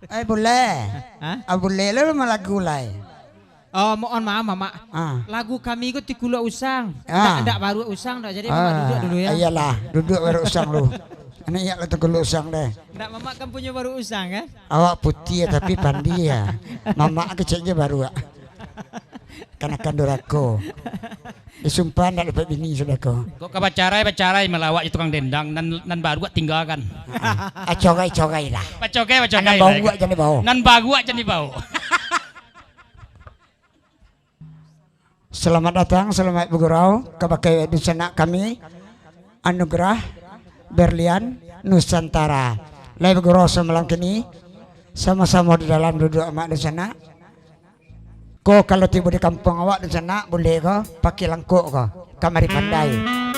Boleh. Hah? Boleh lah lagu lai. Oh, mohon maaf Mama. Lagu kami itu Tikula Usang. Enggak baru usang dah. Jadi Mama duduk dulu ya. Iyalah, duduk baru usang lu. Ini ya lah Tikula Usang deh. Enggak Mama kan punya baru usang kan? Awak putih ya, tapi pandi ya. Mama kecilnya baru ya. Kanakan dorako. Disumpah ndak dapat bini sudah ko. Kok bacarai melawak itu tukang dendang nan baru tinggalkan. Cogai lah. Bacokai. Nan bau gua jadi bau. Nan bagu aja nih bau. Selamat datang, selamat bergurau kepada dusana kami Anugerah Berlian Nusantara. Lai bergurau semalam kini sama-sama di dalam duduk amak dusana. Ko kalau tiba di kampung awak dusana boleh ko pakai langkuk ko kamari pandai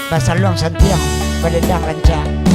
bahasa luang santiang badendang lancang.